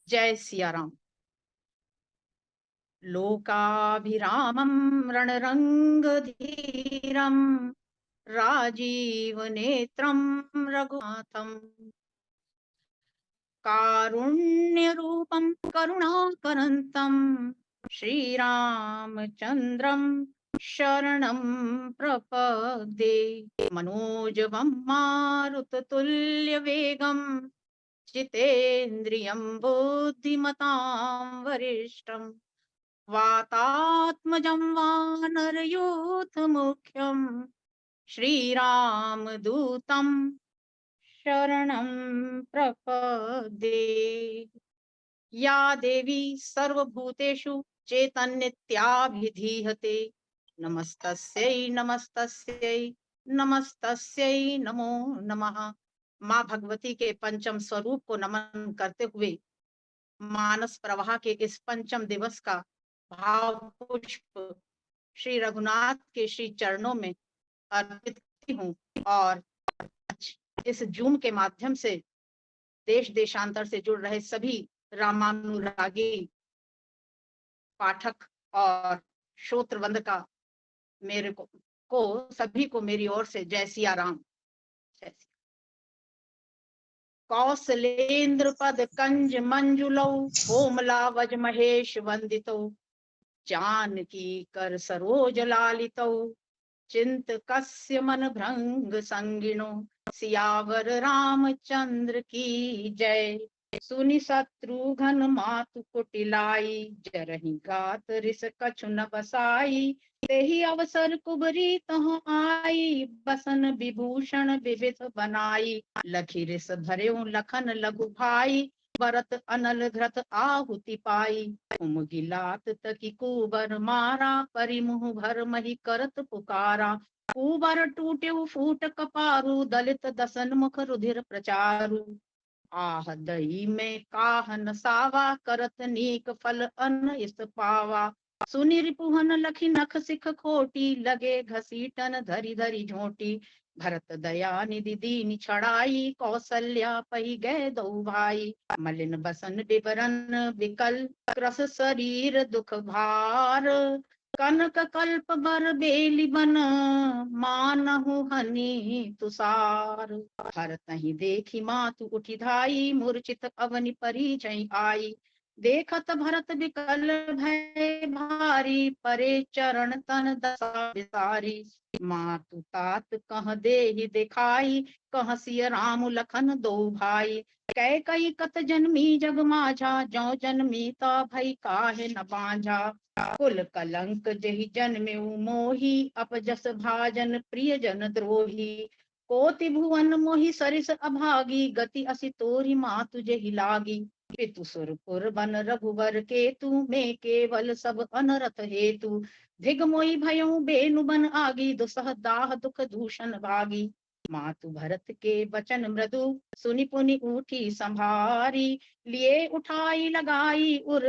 जय सिया राम। लोकाभिरामं रणरंगधीरं राजीवनेत्रं रघुनाथं कारुण्यरूपं करुणाकरन्तं श्रीरामचन्द्रं शरणं प्रपद्ये। मनोजवं मारुततुल्यवेगं जितेन्द्रियं बुद्धिमतां वरिष्ठं वातात्मजं वानरयूथमुख्यं श्रीरामदूतं शरणं प्रपद्ये। या देवी सर्वभूतेषु चैतन्यत्याभिधीयते नमस्तस्यै नमस्तस्यै नमस्तस्यै नमो नमः। माँ भगवती के पंचम स्वरूप को नमन करते हुए मानस प्रवाह के इस पंचम दिवस का भाव पुष्प श्री रघुनाथ के श्री चरणों में अर्पित करती हूँ। और इस जूम के माध्यम से देश देशांतर से जुड़ रहे सभी रामानुरागी पाठक और श्रोत्रवंद का मेरे को सभी को मेरी ओर से जय सिया राम। जय सिया। कौसलेन्द्र पद कंज मंजुलौ कोमलावज महेश वंदितौ जानकी कर सरोज लालितौ चिंत कस्य मन भृंग संगिनो सियावर रामचंद्र की जय। सुनि शत्रुघ्न मातु कुटिलाई जरहि गात रिस कछु न बसाई तेहि अवसर कुबरी तह आई बसन विभूषण विविध बनाई लखी रिस भरेऊ लखन लघु भाई भरत अनल घृत आहुति पाई उमगिलात तकी कुबर मारा परिमुह भर मही करत पुकारा कुबर टूटे फूट कपारु दलित दसन मुख रुधिर प्रचारु आह दही में काहन सावा करत नीक फल अन्न इस पावा सुनि रिपुहन लखी नख सिख खोटी लगे घसीटन धरी धरी झोटी भरत दया निधि दीन छड़ाई कौसल्या पही गए दो भाई मलिन बसन विवरन विकल क्रस शरीर दुख भार कनक कल्प बर बेली बन मानहु हनि तुषार भरत ही देखी मातु उठी धाई मूर्छित अवनि परी जई आई देखत भरत विकल भय भारी परे चरण तन दशा विसारी मातु तात कह देहि दिखाई कह सिय राम लखन दो भाई कै कई कत जन्मी जग माझा जौ जन्मीता भई काहे न बांझा कुल कलंक जहि जन्मेऊ मोही अपजस भाजन प्रिय जन द्रोही कोटि भुवन मोहि सरिस अभागी गति असि तोरि मातु जेहि लागी पितु सुरपुर बन रघुवर केतु में केवल सब अनरथ हेतु धिग मोहि भयउ बेनु बन आगी दुसह दाह दुख दूषण भागी मातु भरत के वचन मृदु सुनि पुनि उठी संभारी लिए उठाई लगाई उर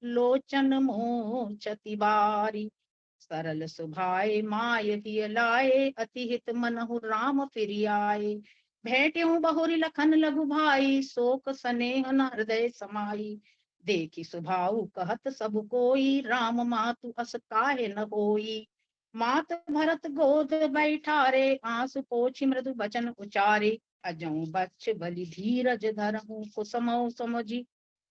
लोचन मोचति बारी सरल सुभाए माय हिय लाए अति हित मनहु राम फिरियाए भेंट्यऊ बहुरी लखन लघु भाई शोक स्नेह न हृदय समाई देखी सुभाऊ कहत सब कोई राम मातु अस काहे न होई मात भरत गोद बैठारे आंसू पोछी मृदु बचन उचारे अजऊ बच्छ बलि धीरज धरहूं कुसमऊ समझी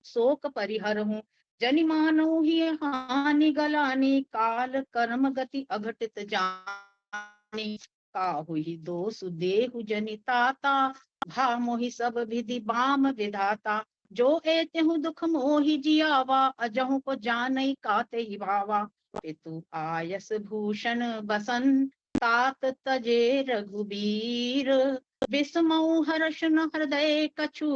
शोक परिहरहूं जनि मानऊ ही हानि गलानी काल कर्म गति अघटित जानी काहु ही दोषु देहु जनि ताता भा मोहि सब विधि बाम विधाता जो एतेहु दुख मोहि जियावा अजहु को जानई काते ही भावा पितु आयस भूषण बसन तात तजे रघुबीर विस्मऊ हर्ष न हृदय कछु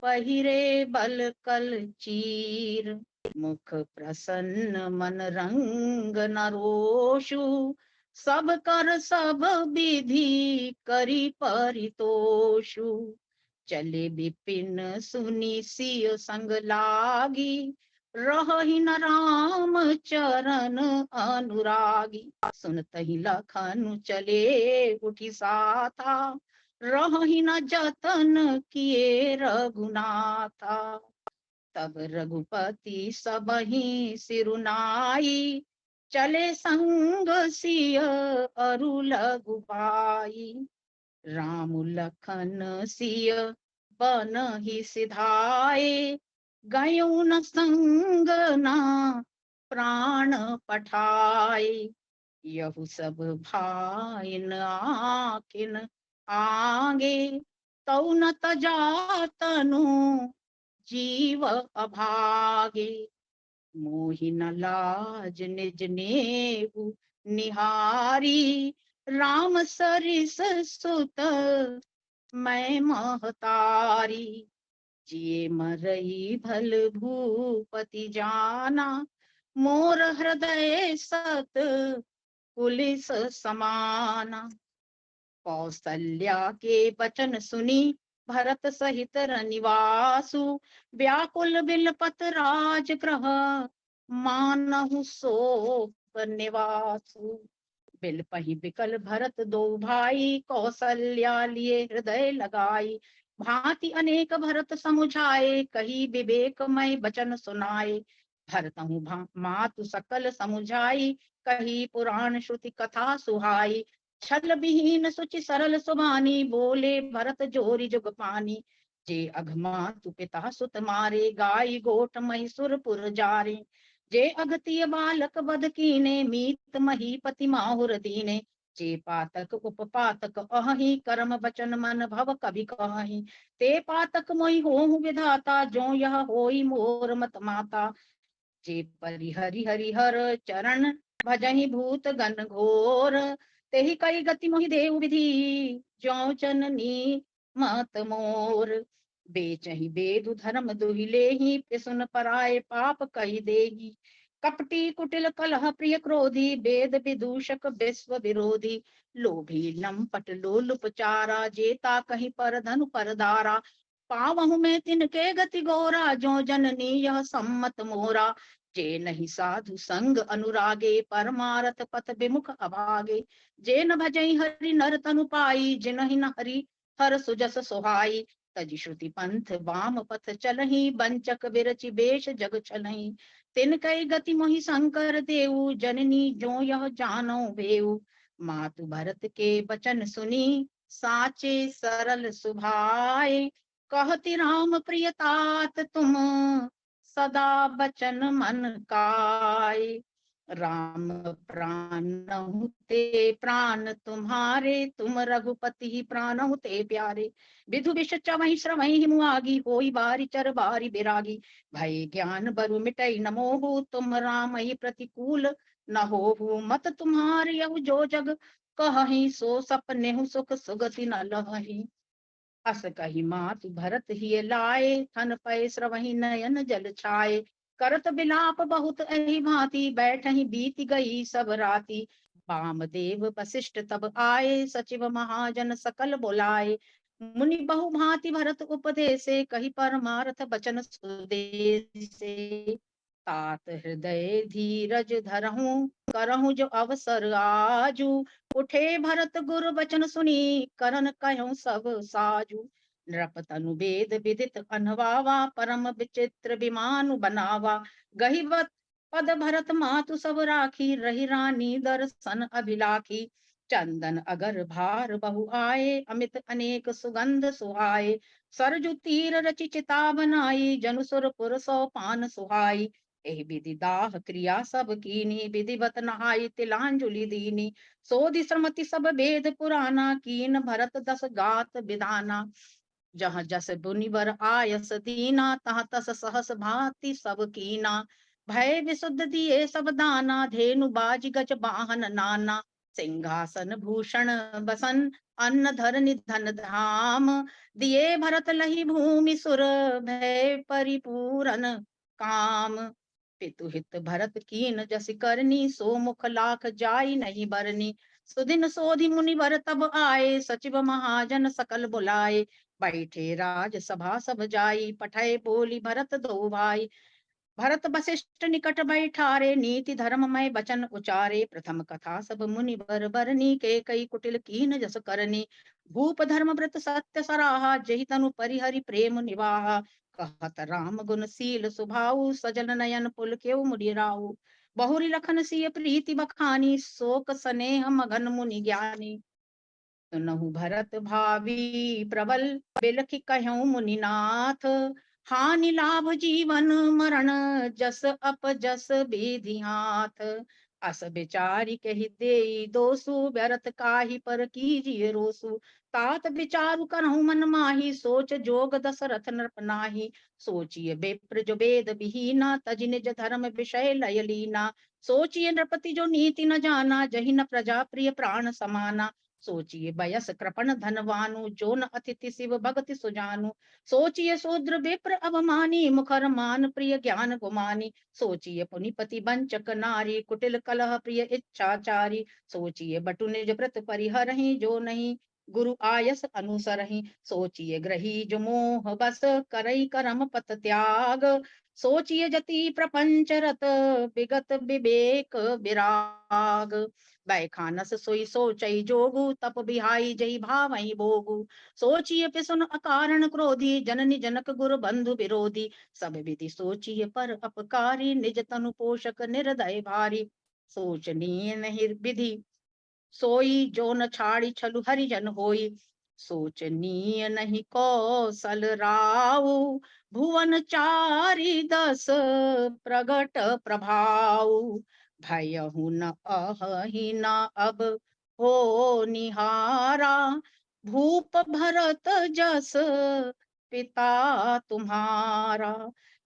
पहिरे बल कल चीर मुख प्रसन्न मन रंग नरोषु सब कर सब विधि करी परितोषु चले विपिन सुनि सिय संग लागी रहहि न राम चरण अनुरागी सुनतहि लखनु चले उठी साथा रहहि न जतन किए रघुनाथा तब रघुपति सबहि सिरुनाई, चले संग सिय अरु लघुपाई। राम लखन सिय बनहि सिधाए, गयो न संग ना प्राण पठाए। यहु सब भाइन आकिन आगे, तौ न तजा तनु जीव अभागे। मोहि न लाज निज नेहु निहारी, राम सरिस सुत मैं महतारी। जिए मरई भल भूपति जाना, मोर हृदय सत पुलिस समाना। कौसल्या के बचन सुनी, भरत सहित रनिवासु, व्याकुल बिलपत राजगृह, मानहु शोक निवासु। बिलपहि बिकल भरत दो भाई, कौसल्या लिए हृदय लगाई। भांति अनेक भरत समुझाए, कही विवेकमय बचन सुनाए। भरतहु मातु सकल समुझाई, कही पुराण श्रुति कथा सुहाई। छल विहीन सुचि सरल सुबानी, बोले भरत जोरी जुग पानी। जे अघमातु पिता सुत मारे, गाय गोट महिषुर पुर जारे। जे अगतिय बालक बध कीने, मीत महीपति माहुर दीने। जे पातक उपपातक अहि, कर्म बचन मन भव कभि कहहि। ते पातक मोहि होहु विधाता, जो यह होई मोर मत माता। जे परिहरि हरिहर चरण, भजहि भूत गण घोर। तेहि कई गति मोहि देहु विधि, जो जननी मत मोर। बेचहि बेदु धर्म दुहि लेहि, पिसुन पराए पाप कहि देहि। कपटी कुटिल कलह प्रिय क्रोधी, वेद विदूषक विश्व विरोधी। लोभी लंपट लोलुपचारा, जेता कहीं पर धनु पर दारा। पावहु में तिनके गति गौरा, जो जननी यह सम्मत मोरा। जे नहीं साधु संग अनुरागे, परमारथ पथ विमुख अभागे। जे न भजई हरि नर तनु पाई, जिनहि न हरि हर सुजस सोहाई। तजि श्रुति पंथ वाम पथ चलहि, बंचक बिरचि बेश जग छलहि। तिन कई गति मोहि शंकर देऊ, जननी जो यह जानो भेऊ। मातु भरत के बचन सुनी, साचे सरल सुभाए। कहति राम प्रिय तात तुम, सदा बचन मन काय। राम प्राणहु ते प्राण तुम्हारे, तुम रघुपति ही प्राणहु ते प्यारे। विधु विष चवहि श्रवहि मुआगी, होई बारी चर बारी बिरागी। भय ज्ञान बरु मिटई न मोहु, तुम रामहि प्रतिकूल न होहु। मत तुम्हारे यहु जो जग कहहि, सो सपनेहु सुख सुगति न लहहि। अस कही मातु भरत ही लाए, थन पै स्रवहि नयन जल छाए। करत बिलाप बहुत एहि भांति, बैठहि बीत गई सब राति। वामदेव वशिष्ठ तब आए, सचिव महाजन सकल बुलाए। मुनि बहु भांति भरत उपदेसे, कही परमार्थ बचन सुदेसे। तात हृदय धीरज धरहूं, करहूं जो अवसर आजू। उठे भरत गुर बचन सुनी, करन कहूं सब साजू। नृप तनु वेद विदित अनवावा, परम विचित्र विमानु बनावा। गहिवत पद भरत मातु सब राखी, रही रानी दर्शन अभिलाखी। चंदन अगर भार बहु आए, अमित अनेक सुगंध सुहाए। सरजु तीर रचि चिता बनाई, जनुसुर पुर सौ पान सुहाई। एहि विधि दाह क्रिया सब कीनी, विधिवत नहाई तिलांजुलि दीनी। सोधि श्रमति सब वेद पुराना, कीन भरत दस गात विधाना। जहाँ जस बुनिवर आयस दीना, तहाँ तस सहस भांति सब कीना। भय विशुद्ध दिए सब दाना, धेनु बाज गज वाहन नाना। सिंहासन भूषण बसन, अन्न धर निधन धाम। दिए भरत लही भूमि सुर, भय परिपूरन काम। पितु हित भरत कीन जस करनी, सो मुख लाख जाई नहीं बरनी। सुदिन सोधि मुनिवर तब आए, सचिव महाजन सकल बुलाए। बैठे राज सभा सब जाई, पठय बोली भरत दो भाई। भरत वशिष्ठ निकट बैठारे, नीति धर्ममय वचन उचारे। प्रथम कथा सब मुनि बर बरनी, के कई कुटिल कीन जस करनी। भूप धर्म व्रत सत्य सराहा, जहि तनु परिहरि प्रेम निवाहा। कहत राम गुण शील सुभाऊ, सजल नयन पुल केउ मुडिराऊ। बहुरी लखन सिय प्रीति बखानी, शोक स्नेह मगन मुनि ज्ञानी। सुनहु भरत भावी प्रबल, बिलखि कह्यऊ मुनिनाथ। हानि लाभ जीवन मरण, जस अप जस विधि हाथ। अस विचारि कहि देई दोसु, व्यर्थ काहि पर कीजिए रोसु। तात विचारु करहु मन माही, सोच जोग दशरथ नृप नाही। सोचिए विप्र जो वेद विहीना, तजि निज धर्म विषय लय लीना। सोचिए नृपति जो नीति न जाना, जहि न प्रजा प्रिय प्राण समाना। सोचिए बयस कृपण धनवानु, जो न अतिथि शिव भगति सुजानु। सोचिए शूद्र विप्र अवमानी, मुखर मान प्रिय ज्ञान गुमानी। सोचिए पुनिपति वंचक नारी, कुटिल कलह प्रिय इच्छाचारी। सोचिए बटु निज व्रत परिहरहि, जो नहीं गुरु आयस अनुसरहि। सोचिए ग्रही जो मोह बस, करई करम पत त्याग। सोचिए जति प्रपंच रत, विगत विवेक विराग। बैखानस सोई सोचई जोगु, तप बिहाई जई भावई भोगु। सोचिए पिसुन अकारण क्रोधी, जननी जनक गुरु बंधु विरोधी। सब विधि सोचिए पर अपकारी, निज तनु पोषक निर्दय भारी। सोचनीय नहीं विधि सोई, जो न छाड़ी छलु हरिजन होई। सोचनीय नहीं कौशल राऊ, भुवन चारि दस प्रगट प्रभाऊ। भयहु न अहि न अब हो निहारा, भूप भरत जस पिता तुम्हारा।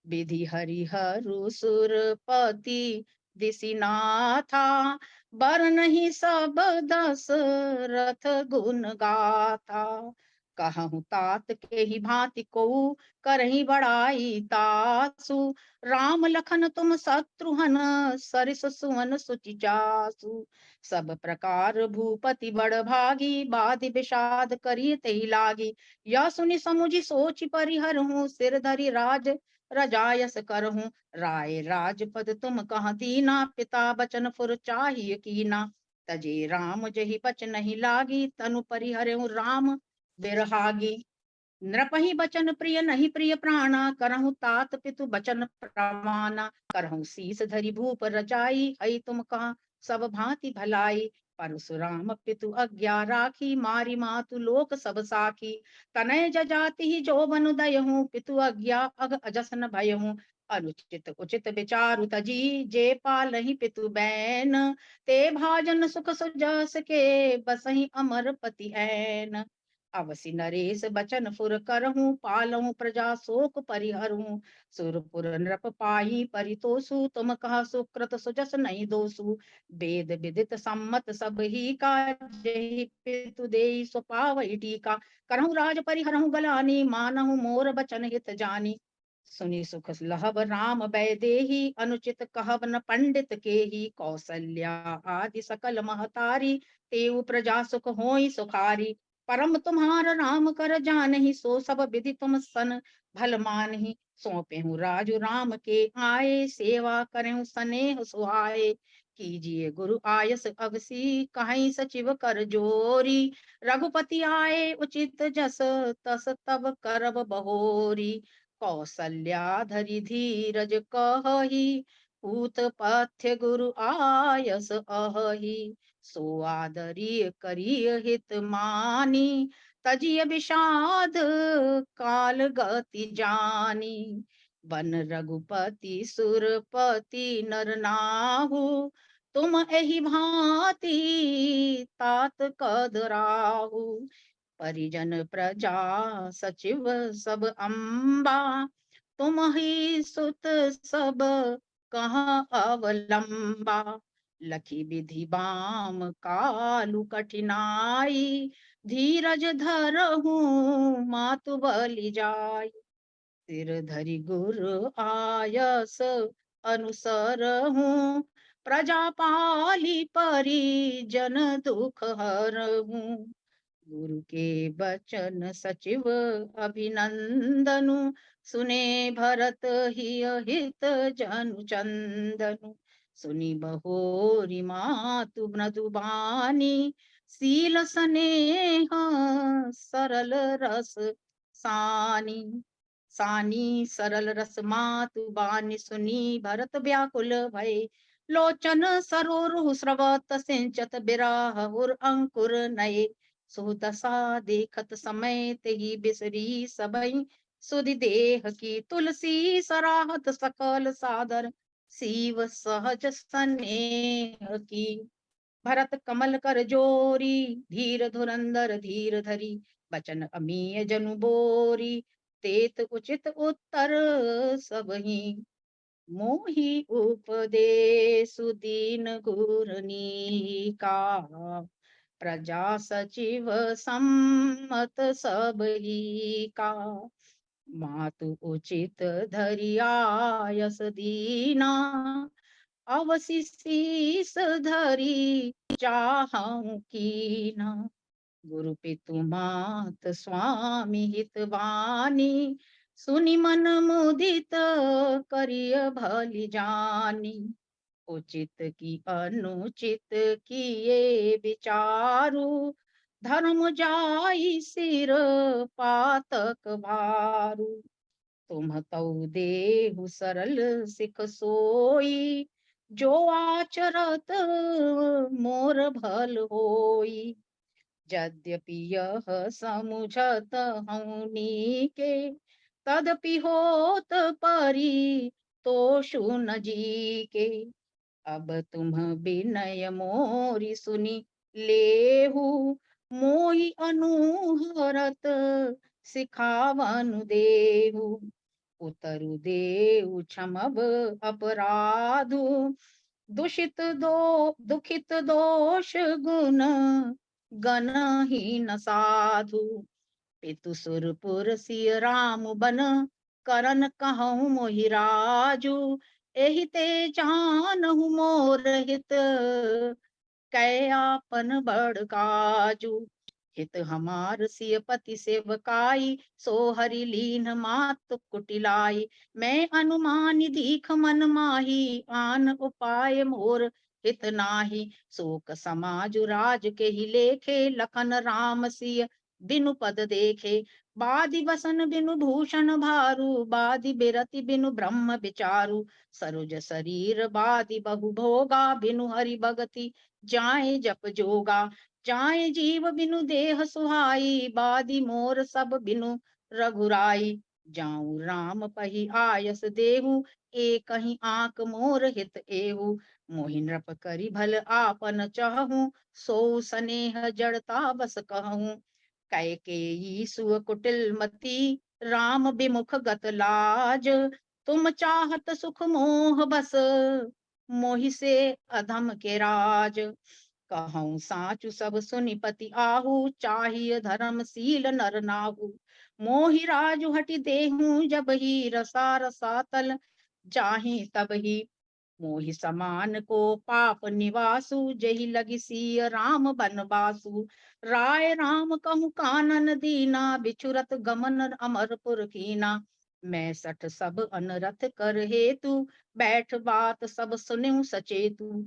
विधि हरिहरु सुरपति दिसिनाथा, बर नहीं सब दशरथ गुण गाथा। कहूँ तात के ही भांति को, करही बड़ाई तासु। राम लखन तुम शत्रुघ्न, सरिस सुवन सुचि जासु। सब प्रकार भूपति बड़ भागी, बाधि विषाद करी तही लागी। यह सुनि समुझि सोचि परिहरहूँ, सिर धरि राज रजायस करहूँ। राय राजपद तुम कहाँ दीना, पिता बचन फुर चाहिए कीना। तजे राम जहि बचन नहीं लागी, तनु परिहरहु राम बिरहागी। नृपहि बचन प्रिय नहीं प्रिय प्राणा, करहु तात पितु बचन प्रमाना। करहु शीस धरि भूप रचाई, हई तुम कहाँ सब भांति भलाई। परशुराम पितु आज्ञा राखी, मारी मातु लोक सब साखी। तनय जजाति ही जो बनु दयहूँ, पितु आज्ञा अग अजसन भयहूँ। अनुचित उचित विचारु तजी, जे पालहि पितु बैन। ते भाजन सुख सुजस के, बसहि अमर पति ऐन। अवसि नरेश बचन फुर करहूँ, पालहूँ प्रजा शोक परिहरहूँ। सुरपुर नृप पाई परितोषु, तुम कहा सुकृत सुजस नहीं दोषु। वेद विदित सम्मत सब ही का, जहि पितु देई सो पावई टीका। करहूँ राज परिहरहूँ गलानी, मानहूँ मोर बचन हित जानी। सुनि सुख लहब राम बैदेही, अनुचित कहब न पंडित केही। कौसल्या आदि सकल महतारी, तेउ प्रजा सुख होई सुखारी। परम तुम्हार राम कर जानहि, सो सब विधि तुम सन भल मानहि। सौंपेहु राजु राम के आए, सेवा करें स्नेह सुहाए। कीजिए गुरु आयस अगसी, कहीं सचिव कर जोरी। रघुपति आए उचित जस, तस तब करब बहोरी। कौसल्या धरि धीरज कहही, पूत पथ्य गुरु आयस अहही। सो आदरीय करिय हित मानी, तजिय विषाद काल गति जानी। बन रघुपति सुरपति नर नाहु, तुम एहि भांति तात कदराहु। परिजन प्रजा सचिव सब अम्बा, तुम ही सुत सब कहाँ अवलंबा। लखी विधि बाम कालु कठिनाई, धीरज धरहूँ मातु बलि जाई। सिर धरि गुर आयस अनुसरहूँ, प्रजा पाली परिजन दुख हरहूँ। गुरु के बचन सचिव अभिनंदनु, सुने भरत हिय हित जनु चंदनु। सुनी बहोरी मातु मृदुबानी, सील स्नेह सरल रस सानी। सानी सरल रस मातु बानी, सुनी भरत व्याकुल भय। लोचन सरोरु स्रवत सिंचत बिरहुर अंकुर नये। सुदशा देखत समय तेहि बिसरी सबई, सुधि देह की तुलसी सराहत सकल सादर, शिव सहज स्नेह की। भरत कमल कर जोरी, धीर धुरंधर धीर धरी। बचन अमीय जनु बोरी, तेत उचित उत्तर सबहि। मोहि उपदेसु दीन गुरनी का, प्रजा सचिव सम्मत सब ही का। मातु उचित धरियायस दीना, अवसि शीस धरि चाहऊं कीना। गुरु पितु मात स्वामी हितवानी, सुनि मन मुदित करिय भली जानी। उचित की अनुचित किए विचारु, धर्म जाई सिर पातक भारू। तुम तऊ देहु सरल सिख सोई, जो आचरत मोर भल होई। यद्यपि यह समुझत हूँ नीके, तदपि होत परी तोषु न जीके। अब तुम विनय मोरी सुनी लेहु, मोहि अनुहरत सिखावनु देहु। उतरु देउ क्षमब अपराधु, दुखित दोष गुण गणहीन साधु। पितु सुरपुर सिय राम बन, करन कहूँ मोहि राजू। एहि ते जानहु मोर हित, कै आपन बड़ काजू। हित हमार सिय पति सेवकाई, सो हरि लीन मात कुटिलाई। मैं अनुमानि दीख मन माही, आन उपाय मोर हित नाही। शोक समाजु राज के ही लेखे, लखन राम सिय बिनु पद देखे। बादि बसन बिनु भूषण भारू, बादि बिरति बिनु ब्रह्म विचारू। सरोज शरीर बादि बहु भोगा, बिनु हरि भगति जाए जप जोगा। जाए जीव बिनु देह सुहाई, बादि मोर सब बिनु रघुराई। जाऊं राम पही आयस देहु, एक ही आंक मोर हित एहु। मोहि नृप करि भल आपन चहु, सो सनेह जड़ता बस कहूँ। कैकेयी सुअ कुटिल मति, राम विमुख गत लाज। तुम चाहत सुख मोह बस, मोहि से अधम के राज। कहूँ साचु सब सुनि पति आहू, चाहिए धर्मशील नर नाहू। मोहि राजु हटि देहूं जब ही, रसा रसातल जाहि तब ही। मोहि समान को पाप निवासु, जहि लगी सिय राम बनवासु। राय राम कहूँ कानन दीना, बिछुरत गमन अमरपुर कीना। मैं सठ सब अनरथ कर हेतु, बैठ बात सब सुनूं सचेतु।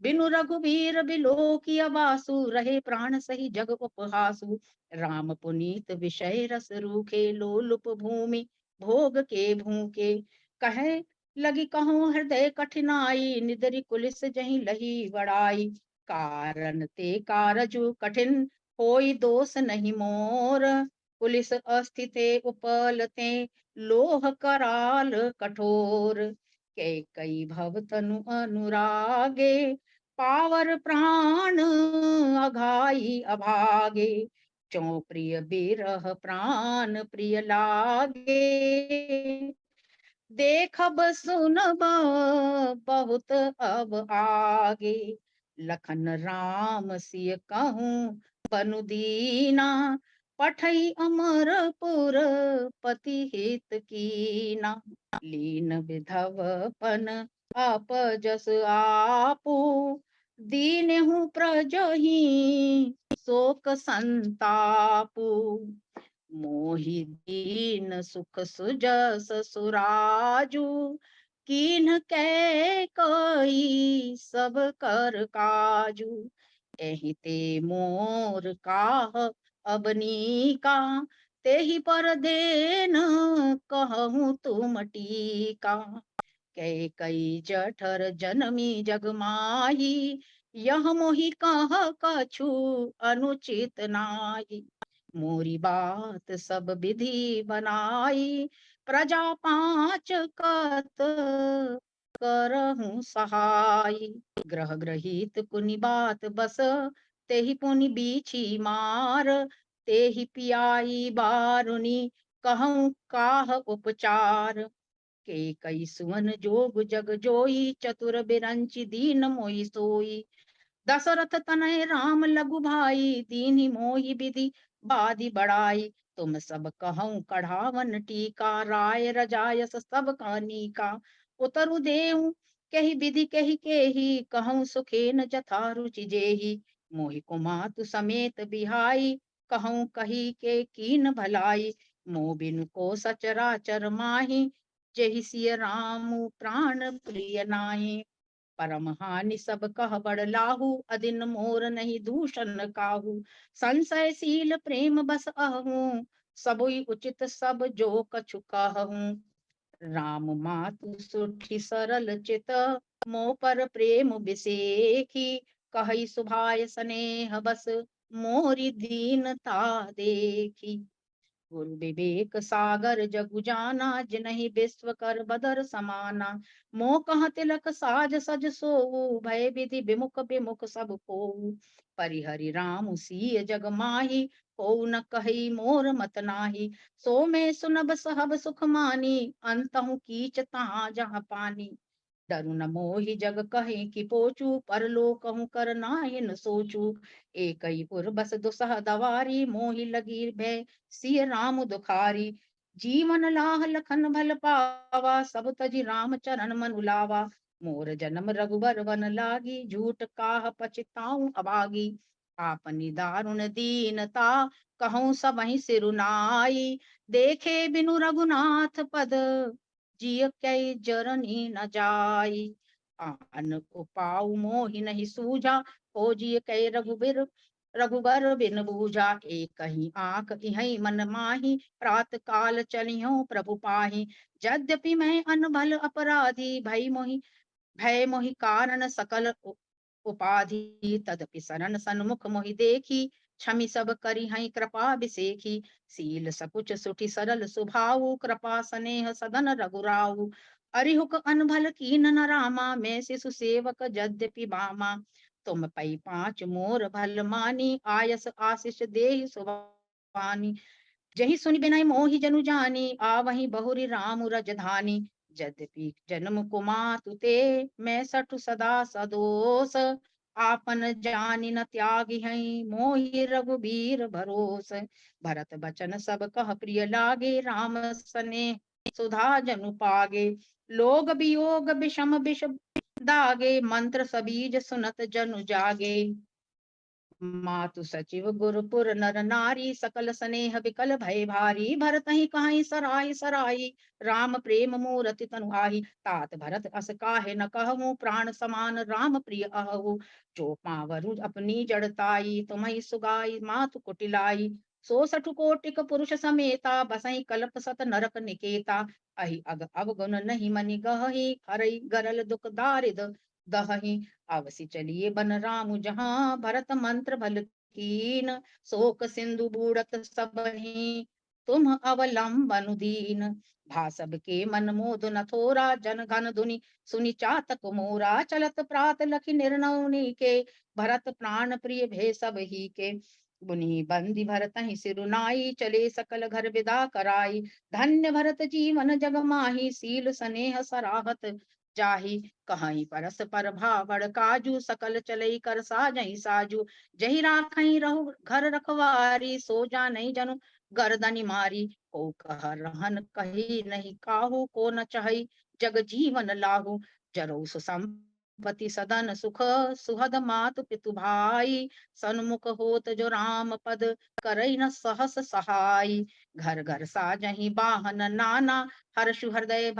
बिनु रघुबीर बिलो किया वासु, रहे प्राण सही जग उपहासु। राम पुनीत विषय रस रूखे, लोलुप भूमि भोग के भूखे। कहे लगी कहूँ हृदय कठिनाई, निदरि कुलिस जही लही बड़ाई। कारण ते कारजु कठिन, होई दोष नहीं मोर। पुलिस अस्थिते उपलते, लोह कराल कठोर। के कई भव तनु अनुरागे, पावर प्राण अघाई अभागे। चौ प्रिय बिरह प्राण प्रिय लागे, देखब सुनब बहुत अब आगे। लखन राम सिय कहूँ बनु दीना, पठई अमरपुर पति हित कीना। लीन विधवपन अपजस आपू, दीनहु प्रजहि शोक संतापु, मोहि दीन सुख सुजस सुराजू, कीन्ह कै कई सब कर काजू। एहि ते मोर काह अबनीका, तेहि पर देन कहूँ तुम टीका। कै कई जठर जनमी जग माही, यह मोहि कह कछु अनुचित नाही। मोरी बात सब विधि बनाई, प्रजा पाँच कत करहूँ सहाय। ग्रह ग्रहित पुनि बात बस, तेहि पुनि बीछी मार, तेहि पियाई बारुनी कहूँ काह उपचार। के कई सुवन जोग जग जोई, चतुर बिरंचि दीन मोहि सोई। दशरथ तनय राम लघु भाई, दीन्ही मोहि विधि बाधि बढ़ाई। तुम सब कहूँ कढ़ावन टीका, राय रजायस सब कानिका। उतरु देऊ कहि विधि कहि केहि, कहूँ सुखेन जथा रुचि जेहि। मोहि कुमातु समेत बिहाई, कहूँ कही के कीन भलाई। मोह बिनु को सचराचर माही, जेहि सिय राम प्राण प्रिय नाहि। परमहानि सब कह बड़लाहु, अदिन मोर नहीं दूषण काहू। संशयशील प्रेम बस अहूँ, सबुई उचित सब जो कछु कहूँ। राम मातु सुठी सरल चित, मोह पर प्रेम बिसेखी। कहि सुभाय स्नेह बस, मोरी दीनता देखी। गुरु विवेक सागर जगु जाना, जिनहि विश्व कर बदर समाना। मोह कह तिलक साज सज सोऊ, भय विधि विमुख विमुख सब कोऊ। परिहरि राम सिय जग माही, को न कही मोर मत नाही। सो में सुनब सहब सुख मानी, अंतहु कीच तहाँ जहाँ पानी। डरु न मोहि जग कहे कि पोचू, परलोकहु कर नाहि न सोचू। एकई पुर बस दुसह दवारी, मोहि लगी भय सिय राम दुखारी। जीवन लाह लखन भल पावा, सब तजि राम चरण मन उलावा। मोर जन्म रघुबर वन लागी, झूठ काह पछताऊं अभागी। आपनी दारुण दीनता, कहूँ सबहि सिरुनाई। देखे बिनु रघुनाथ पद, जिय कै जरनी न जाई। आन उपाऊ मोहि नहीं सूझा, हो जिय कै रघुबर बिन बूझा। एक कहीं आंख इहै मन माही, प्रात काल चलियो प्रभु पाही। यद्यपि मैं अनभल अपराधी, भय मोहि कारण सकल उपाधि। तदपि शरण सन्मुख मोहि देखी, क्षमि सब करी हई कृपा बिसेखी। सील सकुच सुठि सरल सुभाऊ, कृपा स्नेह सदन रघुराऊ। अरिहुक अनभल कीन न रामा, मैं शिशु सेवक यद्यपि बामा। तुम पै पाँच मोर भल मानी, आयस आशीष देहि सुभानी। जहि सुनि बिनय मोहि जनु जानी, आवहि बहुरि राम रजधानी। यद्यपि जन्म कुमातु ते, मैं सठु सदा सदोष। आपन जानि न त्यागी हई, मोहि रघुबीर भरोस। भरत बचन सब कह प्रिय लागे, राम सने सुधा जनु पागे। लोग वियोग विषम विष दागे, मंत्र सबीज सुनत जनु जागे। मातु सचिव गुरुपुर नर नारी, सकल स्नेह विकल भय भारी। भरत ही कहाई सराही सराही, राम प्रेम मूरति तनु आही। तात भरत अस काहे न कहूँ, प्राण समान राम प्रिय अहु। जो पावरु अपनी जड़ताई, तुम्हें सुगाई मातु कुटिलाई। सो सठु कोटिक पुरुष समेता, बसई कल्प सत नरक निकेता। अहि अवगुण नहीं मनि गहहि, हरई गरल दुख दारिद दहहि। अवसि चलिए बन राम जहाँ, भरत मंत्र भल कीन। शोक सिंधु बूढ़त सबहि, तुम अवलंबन दीन। भासब के मन मोद न थोरा, जन घन धुनि सुनि चातक मोरा। चलत प्रात लखि निर्नौनि के, भरत प्राण प्रिय भे सब ही के। बुनि बंदी भरत ही सिरुनाई, चले सकल घर विदा कराई। धन्य भरत जीवन जग माही, सील स्नेह सराहत जाहि। कहाई परस पर भावड़ काजू, सकल चलई कर साजहि साजू। जहि राखई रहु घर रखवारी, सो जानई जनु गर्दनि मारी। को कह रहन कही नहीं काहू, को न चहई जग जीवन लाहू। जरौ सुसंपन्न संपत्ति सदन सुख सुहद मातु पितु भाई, सन्मुख होत जो राम पद करई न सहस सहाई। घर घर साजहि बाहन नाना, हर्षु हृदय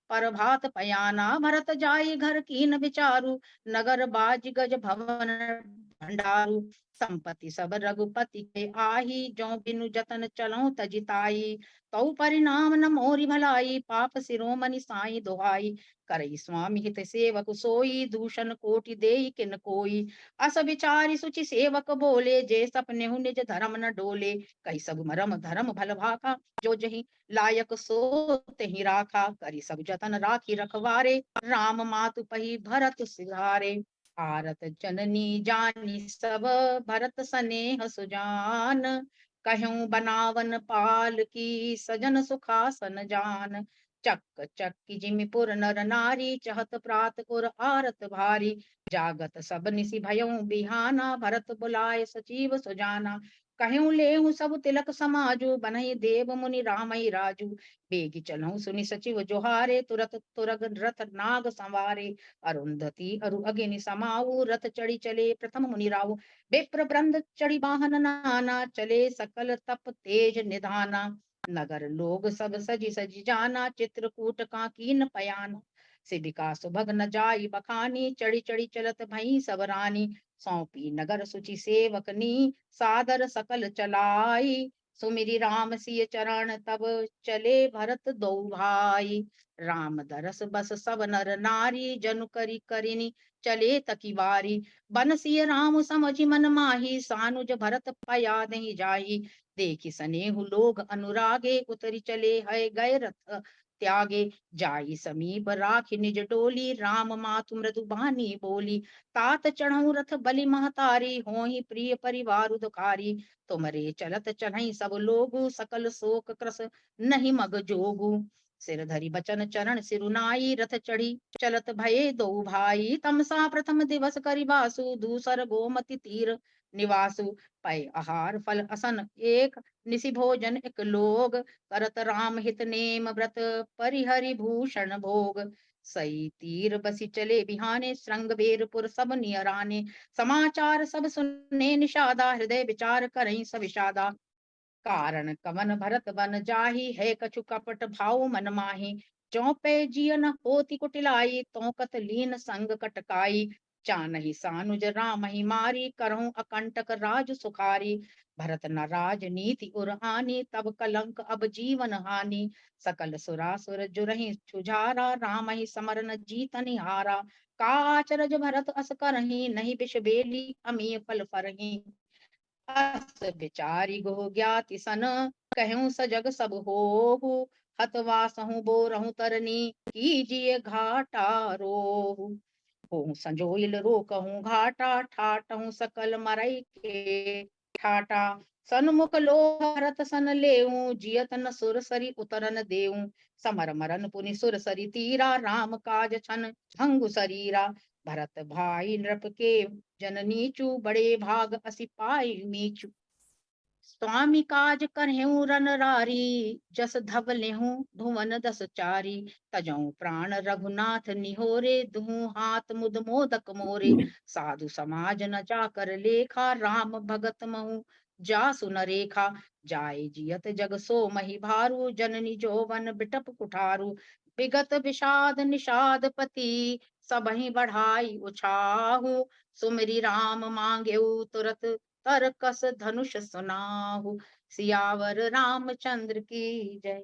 पर भात पयाना। भरत जाई घर कीन विचारु, नगर बाज गज भवन भंडारू। संपत्ति सब रघुपति के आही, जो बिनु जतन चलो तजिताई। तौ परिणाम न मोरी भलाई, पाप शिरोमणि साई दुहाई। करई स्वामी हित सेवक सोई, दूषण कोटि देई किन कोई। अस विचारि सुचि सेवक बोले, जे सपने निज धर्म न डोले। कई सब मरम धर्म भल भाखा, जो जही लायक सो तेहि राखा। करी सब जतन राखी रखवारे, राम मातु पही भरत सिधारे। आरत जननी जानी सब, भरत सनेह सुजान। कहूँ बनावन पाल की, सजन सुखासन जान। चक चक्की जिमिपुर नर नारी, चहत प्रात उर आरत भारी। जागत सब निसि भयउ बिहाना, भरत बुलाए सचिव सुजाना। कहूँ लेहु सब तिलक समाजु, बनहि देव मुनि रामई राजू। बेगी चलहु सुनि सचिव जोहारे, तुरत तुरग रथ नाग संवारे। अरुंधति अरु अगिनि समाऊ, रथ चढ़ी चले प्रथम मुनि राऊ। विप्र वृंद चढ़ी वाहन नाना, चले सकल तप तेज निधाना। नगर लोग सब सजी सजी जाना, चित्रकूट का कीन पयाना। सिबिका सुभग न जाई बखानी, चढ़ी चढ़ी चलत भई सब रानी। सौंपी नगर सुचि सेवकनी, सादर सकल चलाई। सुमिरि राम सिय चरण, तब चले भरत दो भाई। राम दरस बस सब नर नारी, जनु करी करिनी चले तकी बारी। बन सिय राम समझि मन माही, सानुज भरत पया नहीं जाही। देखि सनेहु लोग अनुरागे, उतरी चले है गए रथ त्यागे। जाई समीप राखी निज डोली, राम मातु मृदु बानी बोली। तात चढ़ऊ रथ बलि महतारी, होहि प्रिय परिवार दुखारी। तुमरे चलत चढ़ई सब लोगु, सकल शोक क्रस नहीं मग जोगु। सिर धरि बचन चरण सिरुनाई, रथ चढ़ी चलत भये दो भाई। तमसा प्रथम दिवस करि बासु, दूसर गोमति तीर निवासु। पै आहार फल असन एक, निसि भोजन एक लोग। करत राम हित नेम व्रत, परिहरि भूषण भोग। सई तीर बसी चले बिहाने, श्रृंग बेरपुर सब नियराने। समाचार सब सुने निषादा, हृदय विचार करई सब विषादा। कारण कवन भरत बन जाही, है कछु कपट भाव मन माही। ज्यों पे जिय न होती कुटिलाई, तो कत लीन संग कटकाई। चानहि सानुज राम ही मारी, करहु अकंटक राज सुखारी। भरत न राजनीति उर आनी, तब कलंक अब जीवन हानि। सकल सुरासुर जुरहि छुझारा, राम ही समर न जीतनि हारा। का आचरज भरत अस करही, नहीं बिष बेली अमीय फल फरही। अस बिचारी गो ज्ञाति सन, कहूँ सजग सब होहु। हतवासहु बोरहु तरनी, कीजिए घाटा रोहु। होहु संजोइल रोकहु घाटा, ठाटहु सकल मरई के ठाटा। सन्मुख लो भरत सन लेऊ, जियत न सुरसरी उतरन देऊ। समर मरन पुनि सुरसरी तीरा, राम काज छन भंगु शरीरा। भरत भाई नृप के जननीचु, बड़े भाग असी पाई मीचु। स्वामी काज करहु रन रारी, जस धव लेहु धुवन दस चारी। तजौ प्राण रघुनाथ निहोरे, दुहु हाथ मुद मोदक मोरे। साधु समाज न जाकर लेखा, राम भगत महु जासु न रेखा। जाय जियत जग सो मही भारू, जननी जोवन बिटप कुठारू। विगत विषाद निषाद पति, सबहि बढ़ाई उछाहु। सुमिरि राम मांगेउ तुरत, तरकस धनुष सुनाहु। सियावर रामचंद्र की जय।